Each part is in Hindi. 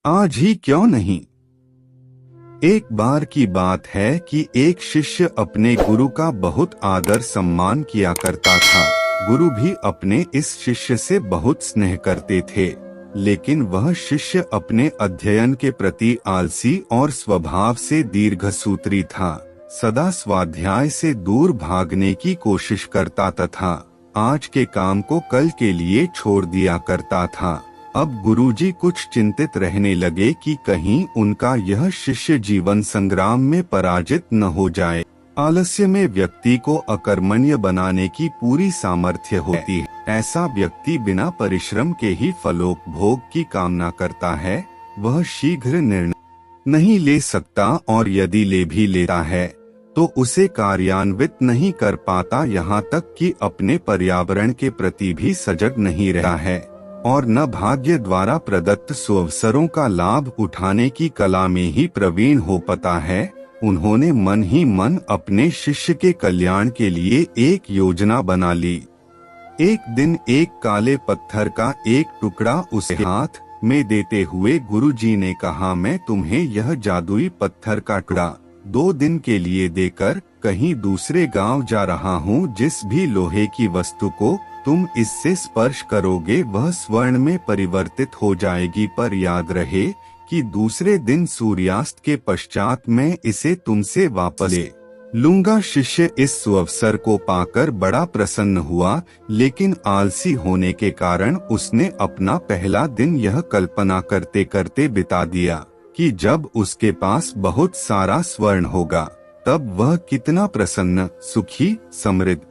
आज ही क्यों नहीं। एक बार की बात है कि एक शिष्य अपने गुरु का बहुत आदर सम्मान किया करता था। गुरु भी अपने इस शिष्य से बहुत स्नेह करते थे, लेकिन वह शिष्य अपने अध्ययन के प्रति आलसी और स्वभाव से दीर्घसूत्री था। सदा स्वाध्याय से दूर भागने की कोशिश करता तथा आज के काम को कल के लिए छोड़ दिया करता था। अब गुरुजी कुछ चिंतित रहने लगे कि कहीं उनका यह शिष्य जीवन संग्राम में पराजित न हो जाए। आलस्य में व्यक्ति को अकर्मण्य बनाने की पूरी सामर्थ्य होती है। ऐसा व्यक्ति बिना परिश्रम के ही फलोपभोग की कामना करता है। वह शीघ्र निर्णय नहीं ले सकता और यदि ले भी लेता है तो उसे कार्यान्वित नहीं कर पाता, यहाँ तक कि अपने पर्यावरण के प्रति भी सजग नहीं रहा है और न भाग्य द्वारा प्रदत्त सुअवसरों का लाभ उठाने की कला में ही प्रवीण हो पाता है। उन्होंने मन ही मन अपने शिष्य के कल्याण के लिए एक योजना बना ली। एक दिन एक काले पत्थर का एक टुकड़ा उसे हाथ में देते हुए गुरुजी ने कहा, मैं तुम्हें यह जादुई पत्थर का टुकड़ा 2 दिन के लिए देकर कहीं दूसरे गांव जा रहा हूँ। जिस भी लोहे की वस्तु को तुम इससे स्पर्श करोगे वह स्वर्ण में परिवर्तित हो जाएगी, पर याद रहे कि दूसरे दिन सूर्यास्त के पश्चात मैं इसे तुमसे वापस ले लूंगा। शिष्य इस सुअवसर को पाकर बड़ा प्रसन्न हुआ, लेकिन आलसी होने के कारण उसने अपना पहला दिन यह कल्पना करते करते बिता दिया कि जब उसके पास बहुत सारा स्वर्ण होगा तब वह कितना प्रसन्न, सुखी, समृद्ध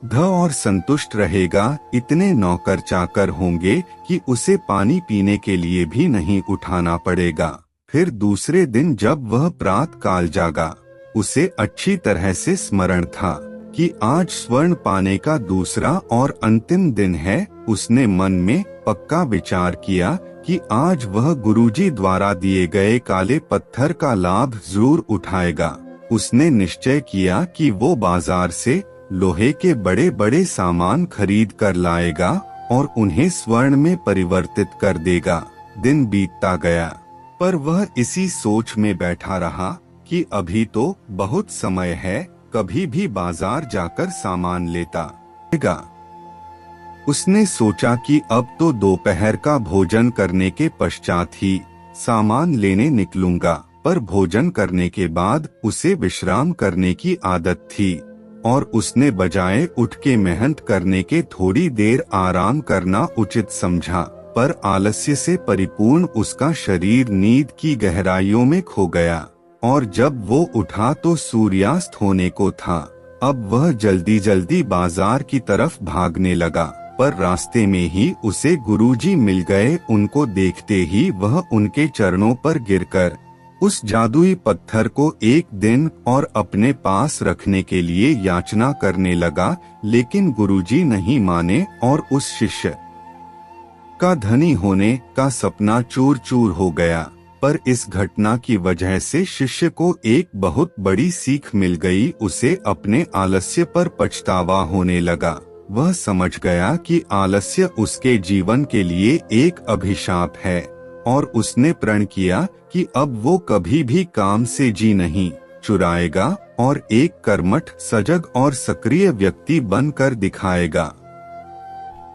और संतुष्ट रहेगा। इतने नौकर चाकर होंगे कि उसे पानी पीने के लिए भी नहीं उठाना पड़ेगा। फिर दूसरे दिन जब वह प्रातः काल जागा, उसे अच्छी तरह से स्मरण था कि आज स्वर्ण पाने का दूसरा और अंतिम दिन है। उसने मन में पक्का विचार किया कि आज वह गुरुजी द्वारा दिए गए काले पत्थर का लाभ जरूर उठाएगा। उसने निश्चय किया कि वो बाजार से लोहे के बड़े बड़े सामान खरीद कर लाएगा और उन्हें स्वर्ण में परिवर्तित कर देगा। दिन बीतता गया, पर वह इसी सोच में बैठा रहा कि अभी तो बहुत समय है, कभी भी बाजार जाकर सामान लेता रहेगा। उसने सोचा कि अब तो दोपहर का भोजन करने के पश्चात ही सामान लेने निकलूंगा, पर भोजन करने के बाद उसे विश्राम करने की आदत थी और उसने बजाय उठ के मेहनत करने के थोड़ी देर आराम करना उचित समझा। पर आलस्य से परिपूर्ण उसका शरीर नींद की गहराइयों में खो गया और जब वो उठा तो सूर्यास्त होने को था। अब वह जल्दी जल्दी बाजार की तरफ भागने लगा, पर रास्ते में ही उसे गुरुजी मिल गए। उनको देखते ही वह उनके चरणों पर गिरकर उस जादुई पत्थर को एक दिन और अपने पास रखने के लिए याचना करने लगा, लेकिन गुरुजी नहीं माने और उस शिष्य का धनी होने का सपना चूर चूर हो गया। पर इस घटना की वजह से शिष्य को एक बहुत बड़ी सीख मिल गई। उसे अपने आलस्य पर पछतावा होने लगा। वह समझ गया कि आलस्य उसके जीवन के लिए एक अभिशाप है और उसने प्रण किया कि अब वो कभी भी काम से जी नहीं चुराएगा और एक कर्मठ, सजग और सक्रिय व्यक्ति बनकर दिखाएगा।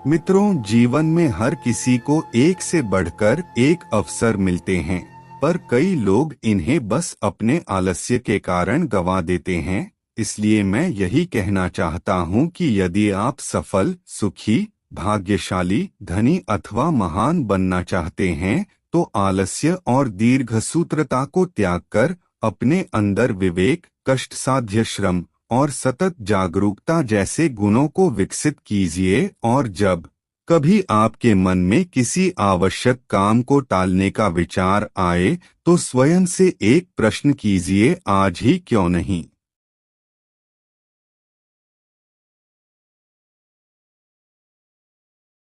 मित्रों, जीवन में हर किसी को एक से बढ़कर एक अवसर मिलते हैं, पर कई लोग इन्हें बस अपने आलस्य के कारण गंवा देते हैं। इसलिए मैं यही कहना चाहता हूँ कि यदि आप सफल, सुखी, भाग्यशाली, धनी अथवा महान बनना चाहते हैं तो आलस्य और दीर्घसूत्रता को त्याग कर अपने अंदर विवेक, कष्टसाध्य श्रम और सतत जागरूकता जैसे गुणों को विकसित कीजिए। और जब कभी आपके मन में किसी आवश्यक काम को टालने का विचार आए तो स्वयं से एक प्रश्न कीजिए, आज ही क्यों नहीं।